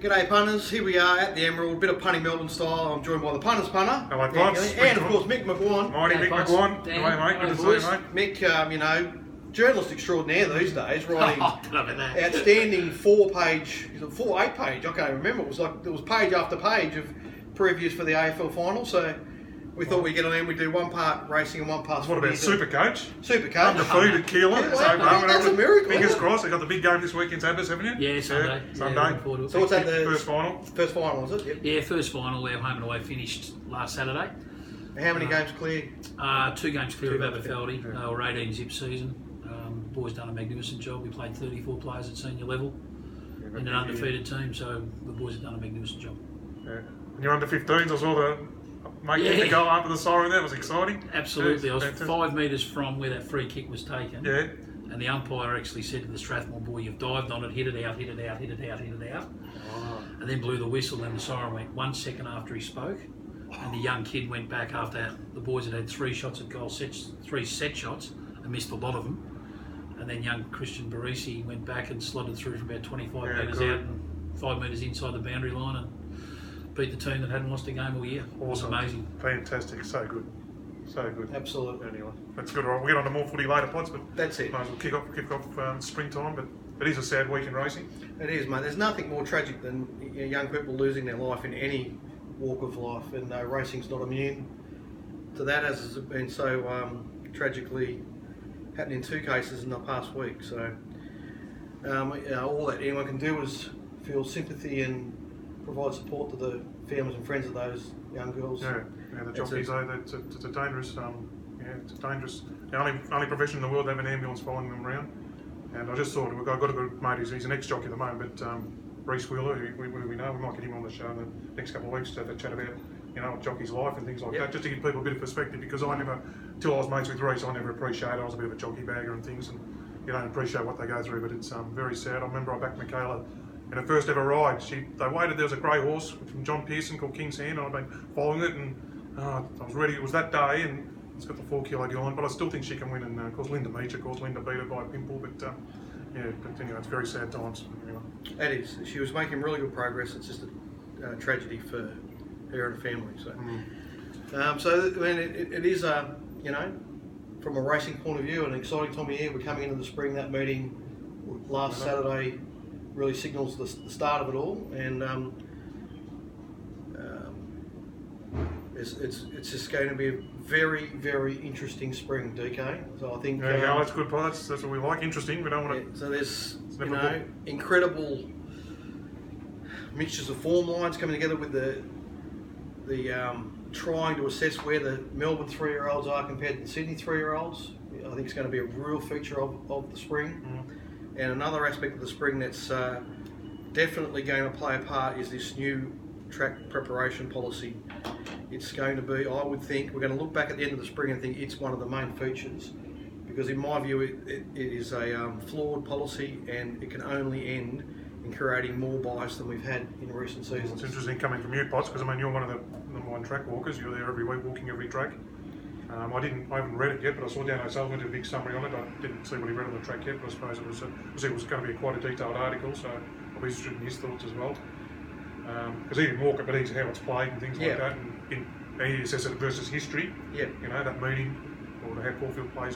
G'day punters, here we are at the Emerald, bit of Punting Melbourne style. I'm joined by the punters punter. Hello, Pots. And of course Mick McGuane. Mighty Mick McGuane. Hello, mate. Good to see you, mate. Mick, journalist extraordinaire these days, writing that. outstanding 8-page, I can't remember. It was page after page of previews for the AFL final. So we thought we'd get on in, we'd do one part racing and one part. What about Supercoach? Supercoach. Undefeated Keeler. That's a miracle. Fingers crossed. They've got the big game this weekend, Sabbath, haven't you? Yeah, Sunday. Sunday. So what's that? The first final? First final, is it? Yep. Yeah, first final. Our home and away finished last Saturday. How many games clear? 2 games clear of Aberfeldy. They were 18 zip season. Boys done a magnificent job. We played 34 players at senior level in an undefeated team, so the boys have done a magnificent job. Yeah. And you're under 15s. I saw the the goal after the siren. That was exciting. Absolutely. Yeah, I was 5 metres from where that free kick was taken. Yeah. And the umpire actually said to the Strathmore boy, "You've dived on it, hit it out, hit it out, hit it out, hit it out." Oh. And then blew the whistle, and the siren went 1 second after he spoke. And the young kid went back after the boys had 3 shots at goal, 3 set shots, and missed a lot of them. And then young Christian Barisi went back and slotted through from about 25 metres out and 5 metres inside the boundary line and beat the team that hadn't lost a game all year. Awesome. It was amazing. Fantastic. So good. So good. Absolutely. Anyway, that's good. All right, we'll get on to more footy later, Pots, but That's it. might as well kick off springtime, but it is a sad week in racing. It is, mate. There's nothing more tragic than young people losing their life in any walk of life, and racing's not immune to that, as has been so tragically happening in 2 cases in the past week. So all that anyone can do is feel sympathy and provide support to the families and friends of those young girls. Yeah, the jockeys, it's a dangerous, it's a dangerous, the only profession in the world to have an ambulance following them around. And I just thought, I've got a good mate, he's an ex-jockey at the moment, but Reece Wheeler, who we know, we might get him on the show in the next couple of weeks to have a chat about, a jockey's life and things like that, just to give people a bit of perspective, because I never, till I was mates with Reece, I never appreciated, I was a bit of a jockey bagger and things, and you don't appreciate what they go through, but it's very sad. I remember I backed Michaela in her first ever ride. They waited, there was a grey horse from John Pearson called King's Hand, and I'd been following it, and I was ready, it was that day, and it's got the 4 kilo gill on, but I still think she can win, and of course Linda beat her by a pimple, but anyway, it's very sad times. Anyway. It is. She was making really good progress. It's just a tragedy for her and her family. So, it is from a racing point of view, an exciting time of year. We're coming into the spring. That meeting last Saturday really signals the start of it all, and it's just going to be a very, very interesting spring, DK. So I think that's good. That's what we like. Interesting. We don't want to. So there's incredible mixtures of form lines coming together with the trying to assess where the Melbourne 3-year-olds are compared to the Sydney 3-year-olds. I think it's going to be a real feature of the spring. And another aspect of the spring that's definitely going to play a part is this new track preparation policy. It's going to be, I would think, we're going to look back at the end of the spring and think it's one of the main features, because in my view it is a flawed policy, and it can only end in creating more bias than we've had in recent seasons. It's interesting coming from you, Potts, because you're one of the number 1 track walkers. You're there every week walking every track. I haven't read it yet, but I saw Dan O'Sullivan did a big summary on it. I didn't see what he read on the track yet, but I suppose it was going to be quite a detailed article, so I'll be interested in his thoughts as well. Because he didn't walk it, but he's how it's played and things like that, and he assesses it versus history. Yeah. That meeting, or how Caulfield plays,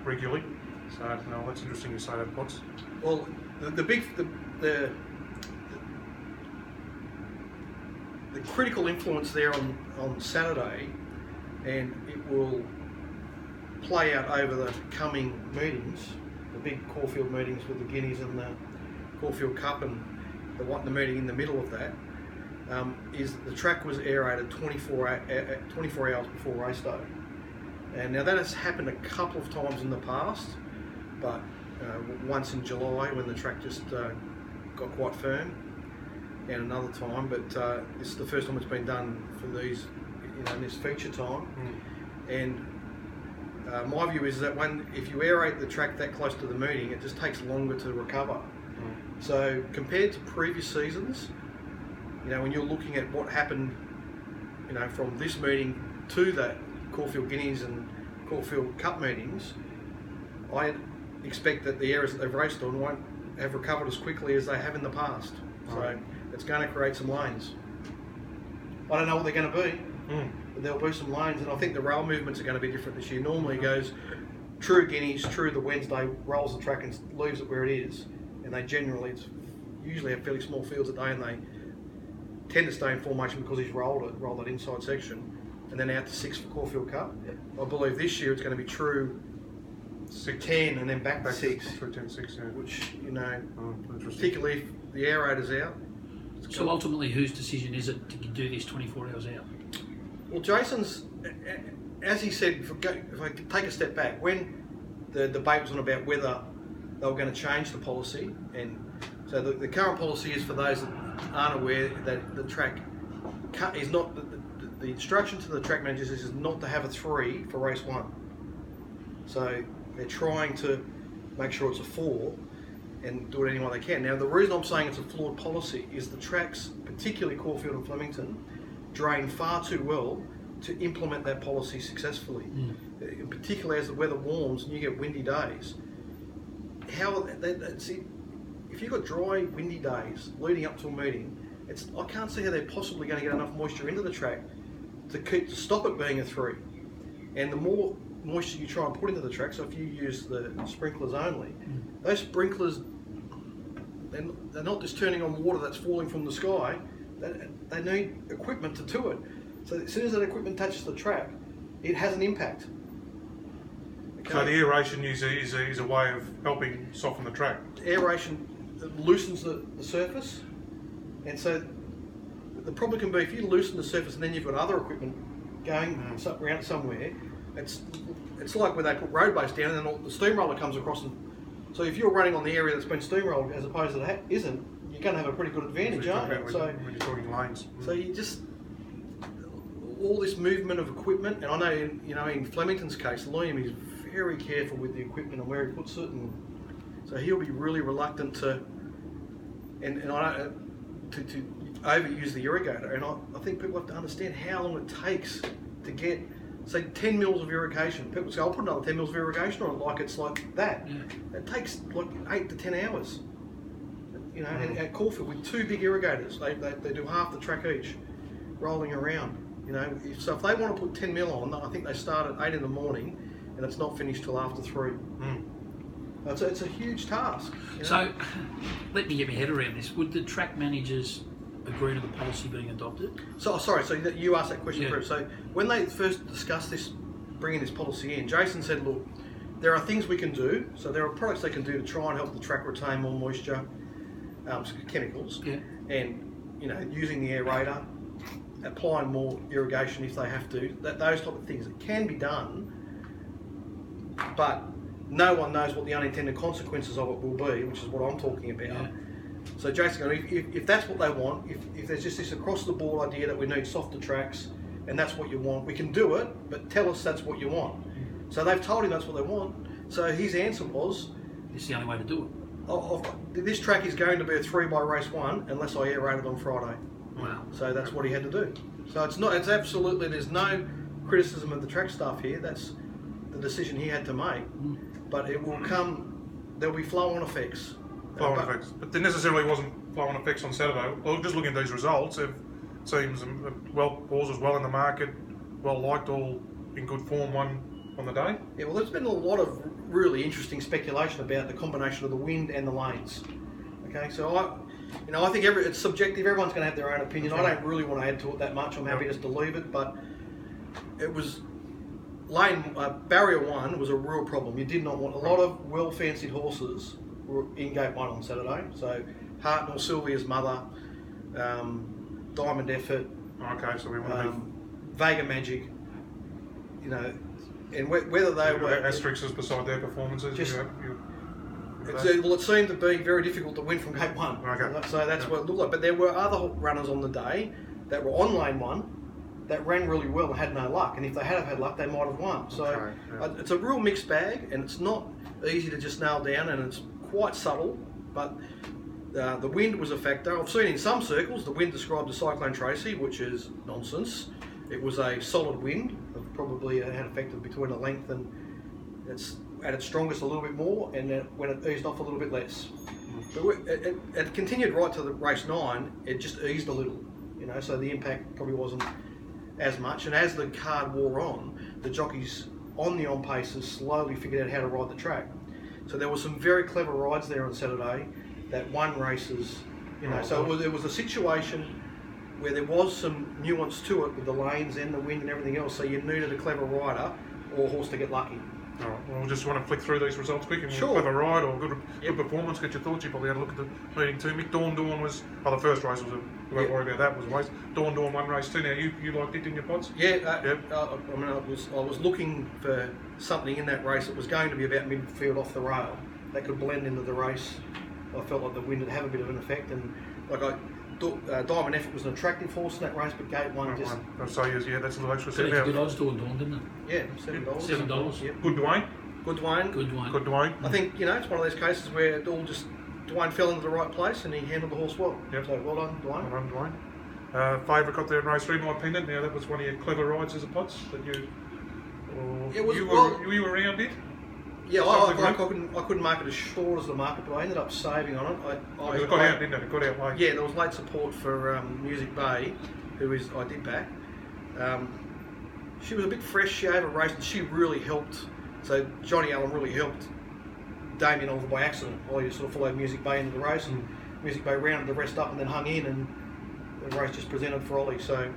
regularly. So that's interesting you say that, Potts. Well, the critical influence there on Saturday, and it will play out over the coming meetings, the big Caulfield meetings with the Guineas and the Caulfield Cup, and the meeting in the middle of that, is the track was aerated 24 hours before race day. And now that has happened a couple of times in the past, but once in July when the track just got quite firm, and another time, but this is the first time it's been done for these, in this feature time. And my view is that if you aerate the track that close to the meeting, it just takes longer to recover. So compared to previous seasons, when you're looking at what happened, from this meeting to that Caulfield Guineas and Caulfield Cup meetings, I expect that the areas that they've raced on won't have recovered as quickly as they have in the past. So Right. it's going to create some lanes. I don't know what they're going to be, but there'll be some lanes, and I think the rail movements are going to be different this year. Normally it goes true Guineas, true the Wednesday, rolls the track and leaves it where it is, and they it's usually have fairly small fields at day, and they tend to stay in formation because he's rolled that inside section, and then out to 6 for Caulfield Cup. I believe this year it's going to be true 10 and then back to 6. Through 10, 6, yeah. Which, Interesting. particularly if the aerator's out. So ultimately, whose decision is it to do this 24 hours out? Well, Jason's, as he said, if I could take a step back, when the debate was on about whether they were going to change the policy, and so the current policy is, for those that aren't aware, that the track is not, the instruction to the track managers is not to have a 3 for race 1. So they're trying to make sure it's a 4 and do it any way they can. Now, the reason I'm saying it's a flawed policy is the tracks, particularly Caulfield and Flemington, drain far too well to implement that policy successfully. In particular, as the weather warms and you get windy days. If you've got dry, windy days leading up to a meeting, I can't see how they're possibly going to get enough moisture into the track to stop it being a 3. And the more moisture you try and put into the track, so if you use the sprinklers only, those sprinklers, they're not just turning on water that's falling from the sky, they need equipment to do it. So as soon as that equipment touches the track, it has an impact. Okay? So the aeration is a way of helping soften the track. Aeration loosens the surface, and so the problem can be if you loosen the surface and then you've got other equipment going around somewhere, it's like where they put road base down and then the steamroller comes across, and so if you're running on the area that's been steamrolled as opposed to that isn't, you're going to have a pretty good advantage, aren't you? So when you're talking lanes. So you just, all this movement of equipment, and I know, in Flemington's case, Liam is very careful with the equipment and where he puts it, and so he'll be really reluctant to overuse the irrigator. And I think people have to understand how long it takes to get, say, 10 mils of irrigation. People say, I'll put another 10 mils of irrigation on it, it's like that. Yeah. It takes like 8 to 10 hours. And at Caulfield with 2 big irrigators, they do half the track each, rolling around. So if they want to put 10 mil on, I think they start at 8 in the morning, and it's not finished till after 3. It's a huge task. So, let me get my head around this. Would the track managers agree to the policy being adopted? So you asked that question first. So when they first discussed this, bringing this policy in, Jason said, look, there are things we can do. So there are products they can do to try and help the track retain more moisture, chemicals, and using the aerator, applying more irrigation if they have to. Those type of things, it can be done, but no one knows what the unintended consequences of it will be, which is what I'm talking about. Yeah. So Jason, if that's what they want, if there's just this across the board idea that we need softer tracks and that's what you want, we can do it, but tell us that's what you want. So they've told him that's what they want. So his answer was, it's the only way to do it. This track is going to be a 3 by race 1 unless I aerate it on Friday. Wow. So that's what he had to do. So it's absolutely, there's no criticism of the track staff here. That's the decision he had to make. But it will come, there'll be flow-on effects. Flow-on effects. But there necessarily wasn't flow-on effects on Saturday. Well, just looking at these results, it seems Paws was well in the market, well liked, all in good form, won on the day. Yeah, well, there's been a lot of really interesting speculation about the combination of the wind and the lanes. Okay, so I think it's subjective. Everyone's going to have their own opinion. I don't really want to add to it that much. I'm happy just to leave it. But it was barrier 1 was a real problem. You did not want a lot of well-fancied horses were in gate 1 on Saturday. So Hartnell, Sylvia's Mother, Diamond Effort. Okay, so we want to Vega Magic. And whether they were asterisks beside their performances. It seemed to be very difficult to win from gate 1. Okay. So that's what it looked like. But there were other runners on the day that were on lane 1 that ran really well and had no luck. And if they had had luck, they might have won. So it's a real mixed bag, and it's not easy to just nail down, and it's quite subtle. But the wind was a factor. I've seen in some circles the wind described as Cyclone Tracy, which is nonsense. It was a solid wind. Probably had affected between a length, and it's at its strongest a little bit more, and when it eased off a little bit less. But it continued right to the race 9. It just eased a little, you know, so the impact probably wasn't as much. And as the card wore on, the jockeys on the on-paces slowly figured out how to ride the track. So there were some very clever rides there on Saturday that won races, you know. So it was a situation where there was some nuance to it with the lanes and the wind and everything else. So you needed a clever rider or a horse to get lucky. All right, well, we just want to flick through these results quick. And Sure. Clever ride or good performance, get your thoughts. You probably had a look at the meeting too. Mick Dawn was, the first race was, we won't worry about that, was a waste. Dawn won race 2. Now, you liked it, didn't you, Pods? Yeah, I mean, I was looking for something in that race that was going to be about midfield off the rail that could blend into the race. I felt like the wind would have a bit of an effect, and like I thought Diamond Effort was an attractive horse in that race, but Gate 1 just... So, yeah, that's a little extra So step it's out. good odds Dawn, didn't it? Yeah, $7. $7. Yep. Good Dwayne. Good Dwayne. Good Dwayne. I think, you know, it's one of those cases where it all just... Dwayne fell into the right place and he handled the horse well. Yep. So well done, Dwayne. Well done, Dwayne. Favourite got there in race 3, My Pendant. Now, that was one of your clever rides as a Pots that you... you were around it? Yeah, I couldn't mark it as short as the market, but I ended up saving on it. It got out, didn't it? It got out late. Yeah, there was late support for Music Bay, I did back. She was a bit fresh, she over-raced, and she really helped. So Johnny Allen really helped Damien over by accident. I sort of followed Music Bay into the race, and Music Bay rounded the rest up and then hung in, and the race just presented for Ollie. So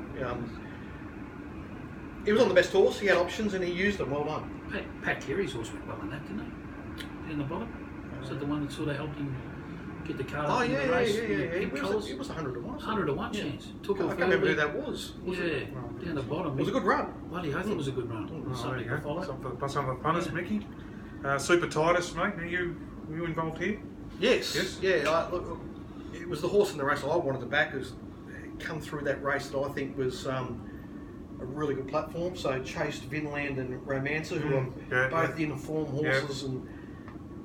he was on the best horse, he had options, and he used them. Well done. Pat Carey's horse went well in that, didn't he? In the bottom? Was that the one that sort of helped him get the car up in the race? It was 100 to 1. 100 to 1 chance. Took I off can't remember early. who that was. Down the bottom. It was a good run. Bloody oath, it was a good run. Something to follow. Some of the punters, Mickey. Super Titus, mate. Were you involved here? Yes. Yeah. Look, it was the horse in the race I wanted to back. Has come through that race that I think was a really good platform. So chased Vinland and Romancer, who are both in form horses, and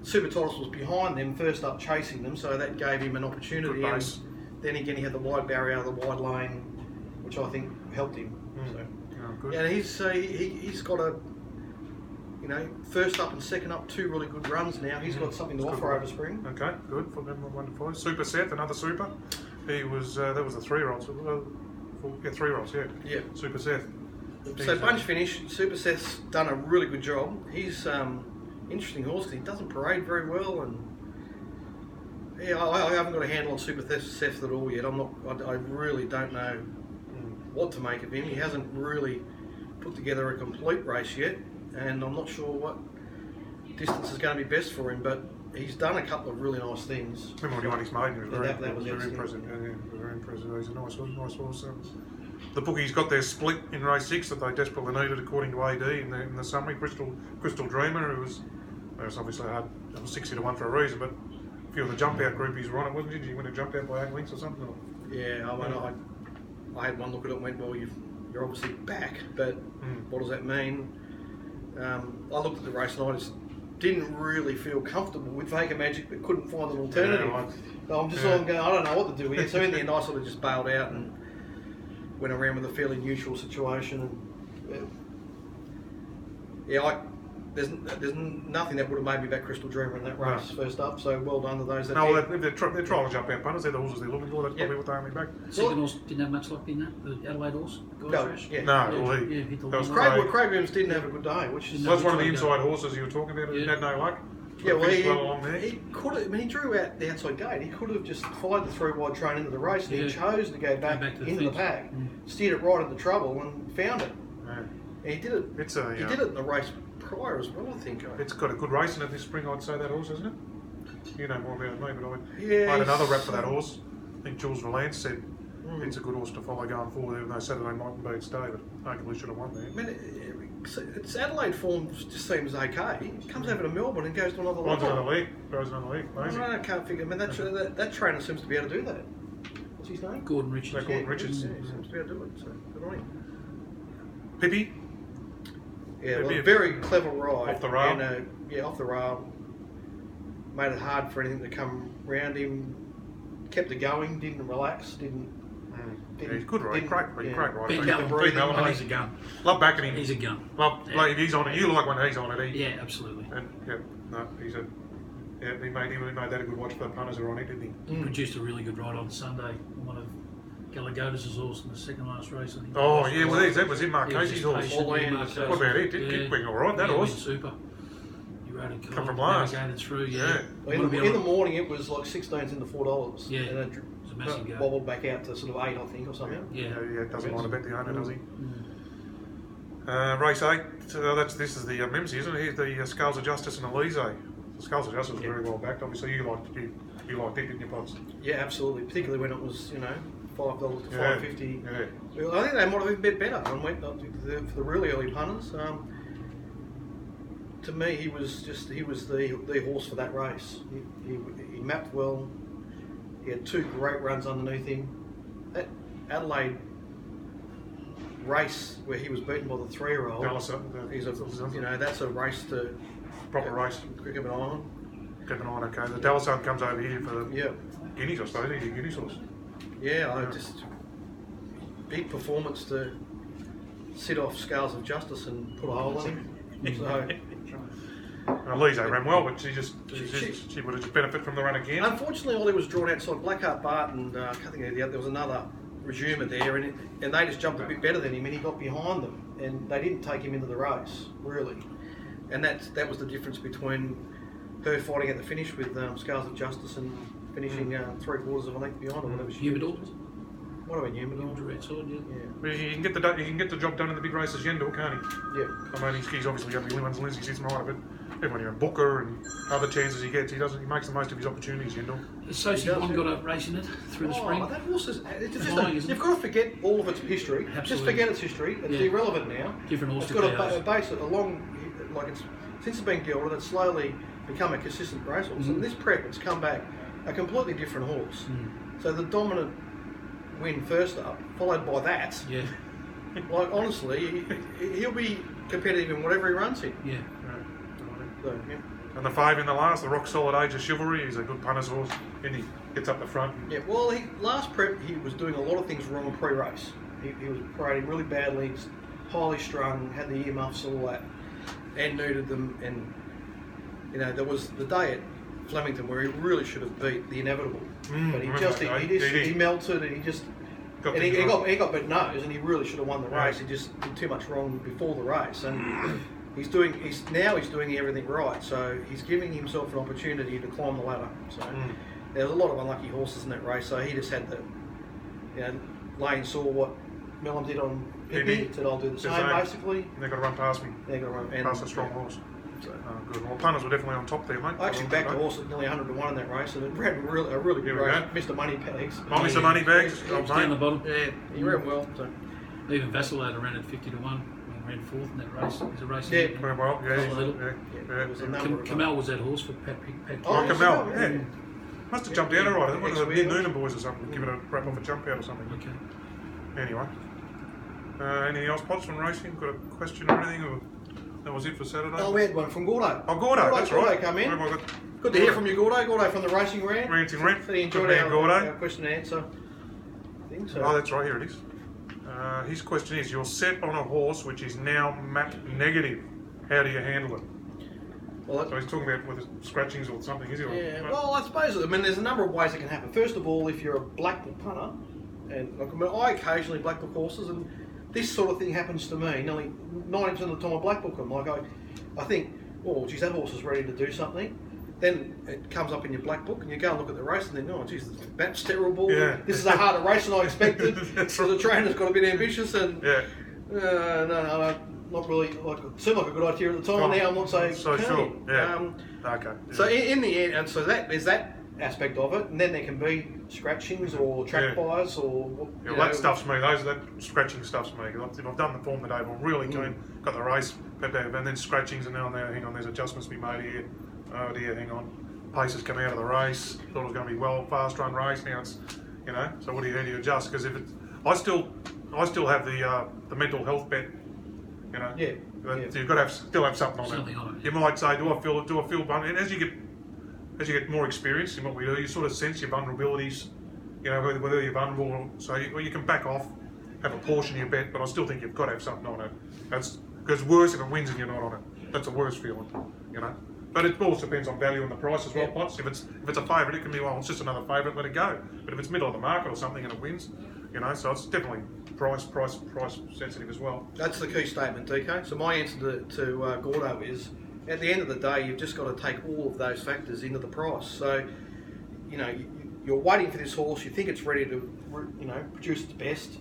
Super Titus was behind them, first up chasing them, so that gave him an opportunity. And then again, he had the wide barrier out of the wide lane, which I think helped him. Good. Yeah, he's got a, you know, first up and second up, 2 really good runs now. He's got something to offer over spring. Okay, good for them. Wonderful. Super Seth, another super. He was that was a 3-year-old. 3-year-olds. Yeah. Super Seth. So bunch finish. Super Seth's done a really good job. He's interesting horse because he doesn't parade very well, and I haven't got a handle on Super Seth at all yet. I really don't know what to make of him. He hasn't really put together a complete race yet, and I'm not sure what distance is going to be best for him, but he's done a couple of really nice things. Remember when he won his maiden? That was very impressive. Yeah, very impressive. He's a nice horse. The bookies got their split in race 6 that they desperately needed, according to AD in the summary. Crystal Dreamer, who was obviously hard. It was 60 to 1 for a reason, but a few of the jump out groupies were on it, wasn't it? Did you win a jump out by 8 lengths or something? Or? Yeah, I had one look at it and went, well, you're obviously back, but what does that mean? I looked at the race and I just didn't really feel comfortable with Vega Magic, but couldn't find an alternative. So I'm just sort of going, I don't know what to do here. So in the end, I sort of just bailed out and went around with a fairly neutral situation. And there's nothing that would have made me back Crystal Dreamer in that race first up. So well done to those. They're trial jump out punters. They're the horses they're looking for. That's probably what they only back. Second horse didn't have much luck in that. The Adelaide horse. Craig Williams didn't have a good day, which is that's one of the inside horses you were talking about. He had no luck. Yeah, well, he could have. I mean, he drew out the outside gate. He could have just followed the 3-wide train into the race, and he chose to go back into the pack, steered it right into trouble, and found it. Yeah. And he did it. He did it in the race prior as well, I think. It's got a good race in it this spring, I'd say, that horse, isn't it? You know more about it than me, but I had another rap for that horse. I think Jules Valance said it's a good horse to follow going forward, even though Saturday mightn't be its day, but arguably should have won there. I mean, its Adelaide form just seems okay. It comes over to Melbourne and goes to another level. Goes another leg. Amazing. I can't figure. I mean, that trainer seems to be able to do that. What's his name? Gordon Richards. Gordon Richards. Yeah, he seems to be able to do it. So good on him. Pippi. Yeah, well, a very clever ride. Off the rail. And, off the rail. Made it hard for anything to come round him. Kept it going. Didn't relax. He's good, right? Great rider. Ben Melbourne, he's a gun. Love backing him. He's a gun. Like he's on it. You like when he's on it. Yeah, absolutely. And Yeah, he made that a good watch for the punters who were on it, didn't he? He produced a really good ride on Sunday. One of Gallagher's horse in the second last race. I think. Oh, yeah, well, that was in Mark He was Casey's just horse. patient, What yeah, Mark about Casey. it? Did wing all right, that yeah, horse? Went super. He rode a Come from last. navigated through, yeah. Yeah. Well, in the morning, it was like 16s into $4. Yeah, And it was a massive go. wobbled back out to sort of 8, I think, or something. Yeah. Doesn't mind a bet the owner, does he? Mm. Race 8, this is the Mimsy, isn't it? Here's the Scales of Justice and Elise. The Scales of Justice was very well backed. Obviously, you liked it, didn't you, Pots? Yeah, absolutely. Particularly when it was, $5 to Yeah. $5.50. Yeah. Well, I think they might have been a bit better and went for the really early punters. To me, he was the horse for that race. He mapped well. He had 2 great runs underneath him. That Adelaide race where he was beaten by the 3-year-old. That's a race to Proper race. Keep an eye on. Keep an eye on, okay. The Dalasan comes over here for the Yeah. Guineas, I suppose. He's a Guineas horse. Yeah, I just big performance to sit off Scales of Justice and put a hole in him. So Elise ran well, but she She- would have just benefit from the run again. unfortunately, all he was drawn outside Blackheart Bart and I can't think of the other. There was another resumer there, and they just jumped a bit better than him, and he got behind them, and they didn't take him into the race really, and that was the difference between her fighting at the finish with Scales of Justice and finishing 3/4 of a length behind or whatever she Humidor. finished. What about Humidor? Direct side, yeah. Yeah. Well, he can get the job done in the big races, Yendor, can't he? Yeah. I mean, he's obviously going to be Limons and Lindsay sits right, but everyone here, Booker and other chances he gets, he makes the most of his opportunities, Yendor. Has Sosie does, Bond yeah. got a race in it through the spring? That horse is, it's just Flying, isn't you've it? got to forget all of its history. Absolutely. Just forget its history. It's Yeah. irrelevant now. Different horse It's to got cows. a base, a long, like it's since it's been gilded, it's slowly become a consistent racehorse. And this prep, it's come back a completely different horse. So the dominant win first up, followed by that. Yeah, Like honestly, he'll be competitive in whatever he runs in. yeah. So, yeah. And the 5 in the last, the rock solid Age of Chivalry, he's a good punter's horse, and he gets up the front. Yeah, well, last prep he was doing a lot of things wrong pre-race. He was parading really badly, just highly strung, had the earmuffs, all that, and neutered them. And there was the day at Flemington where he really should have beat the inevitable, but he melted and he just got bit nose, and he really should have won the race. He just did too much wrong before the race, and he's doing everything right. So he's giving himself an opportunity to climb the ladder. So there's a lot of unlucky horses in that race. So he just had to, Lane saw what Mellon did on Pippi, said I'll do the same basically. They've got to run past me. They're going to run Past a strong horse. Good. Well, punters were definitely on top there, mate. I actually backed the horse at nearly 100 to 1 in that race, and it ran a really good Here we race. go. Mr. Moneybags. Mr. Moneybags. Down the bottom. Yeah, he ran well. So. Even Vacillator ran at 50 to 1 and ran 4th in that race. He's a race. Yeah. Went well, There was a number of Kamal was that horse for Pat. Oh, yes, Kamal, yeah. yeah. Must have jumped out all right. I think one of the Ex-wheels. Noonan boys or something, giving a rap off a jump out or something. Okay. Anyway. Anything else, Pots, from racing? Got a question or anything? Or that was it for Saturday? Oh, we had one from Gordo. Oh, Gordo, that's right. Gordo come in. Where have I got? Good to hear from you, Gordo. Gordo from the Racing Rant. Ranting Rant. He enjoyed Good man, Gordo. our question and answer thing. So. Oh, that's right, here it is. His question is, you're set on a horse which is now map negative. How do you handle it? Well, So he's talking about whether scratchings or something, is he? yeah, well, I suppose, there's a number of ways it can happen. First of all, if you're a black book punter, and I occasionally black book horses, and this sort of thing happens to me. Nearly 90% of the time I black book them. Like I think, oh, geez, that horse is ready to do something. Then it comes up in your black book, and you go and look at the race, and then, oh, geez, that's terrible. Yeah. This is a harder race than I expected. That's So the trainer's got a bit ambitious, and Yeah. no, not really. Like it seemed like a good idea at the time. Now I'm not so So keen. sure, yeah. Okay. Yeah. So in the end, and so there's that aspect of it, and then there can be scratchings or track buys or Yeah, well, that stuff's me. That scratching stuff's me. If I've done the form today, I'm really keen. Got the race, and then scratchings, and now hang on, there's adjustments to be made here. Oh dear, hang on. Pace has come out of the race. Thought it was going to be fast run race. Now it's, So how do you adjust? Because if I still have the mental health bet. Yeah. So you've got to still have something on Something it. on it. You might say, do I feel vulnerable? And as you get more experience in what we do, you sort of sense your vulnerabilities. Whether you're vulnerable, so you can back off, have a portion of your bet, but I still think you've got to have something on it. That's because worse if it wins and you're not on it. That's the worst feeling. But it also depends on value and the price as well, Yeah. Potts. If it's a favourite, it can be, well, it's just another favourite, let it go. But if it's middle of the market or something and it wins, so it's definitely price sensitive as well. That's the key statement, DK. So my answer to Gordo is, at the end of the day, you've just got to take all of those factors into the price. So, you're waiting for this horse, you think it's ready to, produce its best,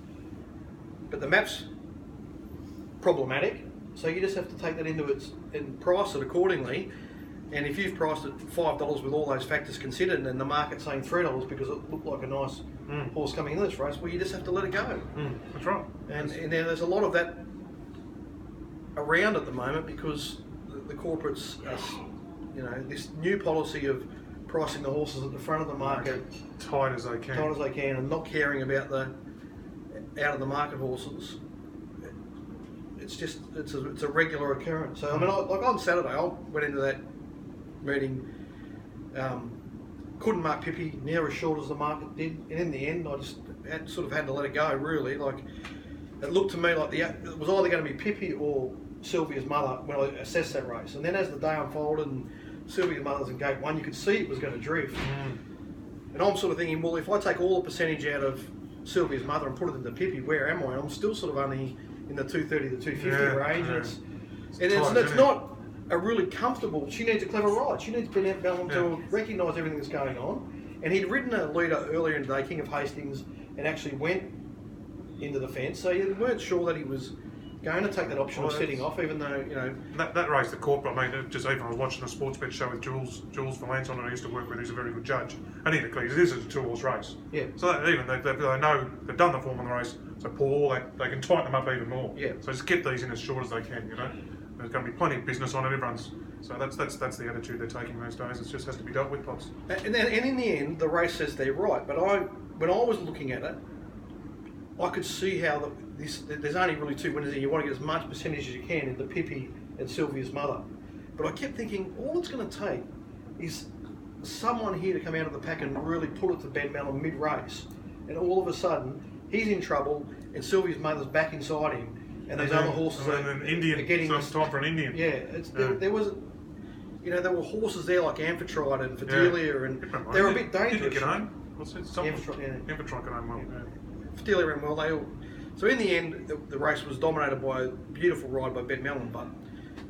but the map's problematic. So you just have to take that and price it accordingly. And if you've priced it $5 with all those factors considered, and the market's saying $3 because it looked like a nice horse coming into this race, well, you just have to let it go. That's right. And there's a lot of that around at the moment because the corporates, this new policy of pricing the horses at the front of the market Tight as they can. and not caring about the out of the market horses. It's a regular occurrence. So I mean, like on Saturday, I went into that meeting, couldn't mark Pippi near as short as the market did, and in the end, I just had to let it go. Really, like it looked to me like it was either going to be Pippi or Sylvia's mother when I assessed that race. And then as the day unfolded and Sylvia's mother's in gate 1, you could see it was going to drift. And I'm sort of thinking, well, if I take all the percentage out of Sylvia's mother and put it into Pippi, where am I? And I'm still sort of only in the 230 to 250 range. And it's not a really comfortable. She needs a clever ride. She needs Ben Melbourne to recognise everything that's going on. And he'd ridden a leader earlier in the day, King of Hastings, and actually went into the fence. So you weren't sure that he was going to take that option of setting off, even though that race, the corporate. I mean, just even I was watching a sports bet show with Jules Valance on it. I used to work with. He's a very good judge, and he declares this is a 2-horse race. Yeah. So they know they've done the form on the race. So Paul, they can tighten them up even more. Yeah. So just get these in as short as they can. There's going to be plenty of business on it. So that's the attitude they're taking these days. It just has to be dealt with, Pots. And in the end, the race says they're right. But when I was looking at it, I could see how there's only really 2 winners, and you want to get as much percentage as you can into Pippi and Sylvia's mother. But I kept thinking, all it's going to take is someone here to come out of the pack and really pull it to Ben Melbourne mid-race, and all of a sudden he's in trouble, and Sylvia's mother's back inside him, and these other horses are getting time for an Indian. Yeah, there was. There were horses there like Amphitrite and Fidelia, and they were a bit dangerous. Did you get home? What's it? Amphitrite got home well. Yeah. Fidelia ran well. So in the end, the race was dominated by a beautiful ride by Ben Melbourne, but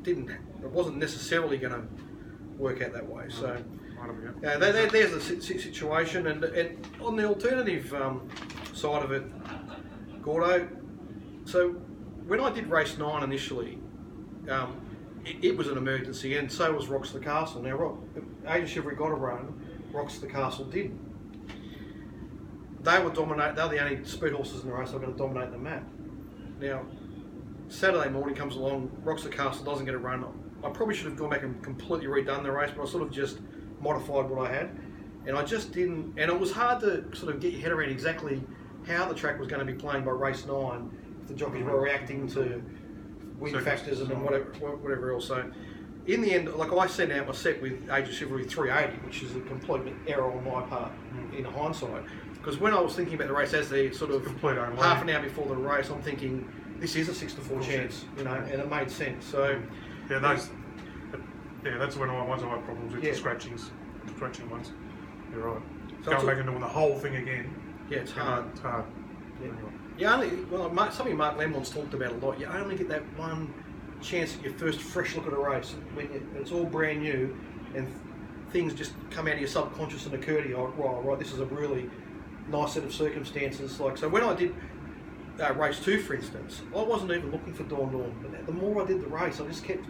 it wasn't necessarily going to work out that way. So there's the situation, and on the alternative side of it, Gordo. So when I did race 9 initially, it was an emergency, and so was Rocks the Castle. Now, Age of Chivalry got a run, Rocks the Castle didn't. They were the only speed horses in the race that were going to dominate the map. Now, Saturday morning comes along, Rocks the Castle doesn't get a run. I probably should have gone back and completely redone the race, but I sort of just modified what I had. And I just didn't, and it was hard to sort of get your head around exactly how the track was going to be playing by race 9, if the jockeys were reacting to wind factors and then whatever else. So, in the end, like I sent out my set with Age of Chivalry 380, which is a complete error on my part in hindsight. Because when I was thinking about the race as the sort of half an hour before the race, I'm thinking this is a 6-4 chance, and it made sense. So that's when I had problems with the scratching ones. You're right. So going back and doing the whole thing again. Yeah, it's hard. It's hard. Yeah. Something Mark Lemmon's talked about a lot. You only get that one chance at your first fresh look at a race when it's all brand new and things just come out of your subconscious and occur to you. Right, this is a really nice set of circumstances. So when I did race 2, for instance, I wasn't even looking for Dawn, but the more I did the race, I just kept.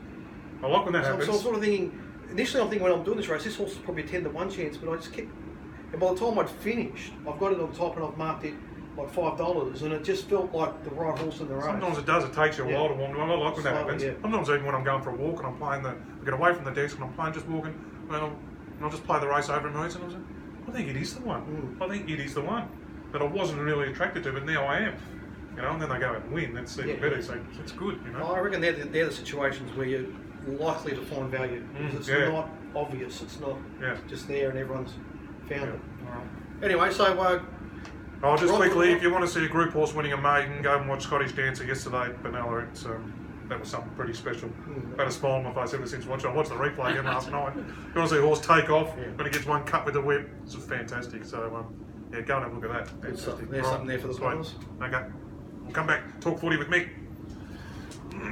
I like when that happens. So I'm sort of thinking. Initially, I'm thinking when I'm doing this race, this horse is probably a 10 to 1 chance, but I just kept. And by the time I'd finished, I've got it on top and I've marked it like $5, and it just felt like the right horse in the race. Sometimes it does. It takes you a while to warm. I like when that happens. Yeah. Sometimes even when I'm going for a walk and I'm playing I get away from the desk and I'm playing just walking, and I'll just play the race over in moods, and I'm like, I think it is the one. I think it is the one that I wasn't really attracted to, but now I am. And then they go out and win. That's even better. So it's good. I reckon they're the situations where you're likely to find value. It's not obvious. It's not just there and everyone's found it. All right. Anyway, so just quickly, if you want to see a group horse winning a maiden, go and watch Scottish Dancer yesterday at Benalla. that was something pretty special. I had a smile on my face ever since watching. I watched the replay again last night. You want to see a horse take off when he gets one cut with the whip. It's fantastic. So yeah, go and have a look at that. Good stuff. Fantastic. There's something there for the Sweet. punters. Okay, we'll come back, talk footy with Mick.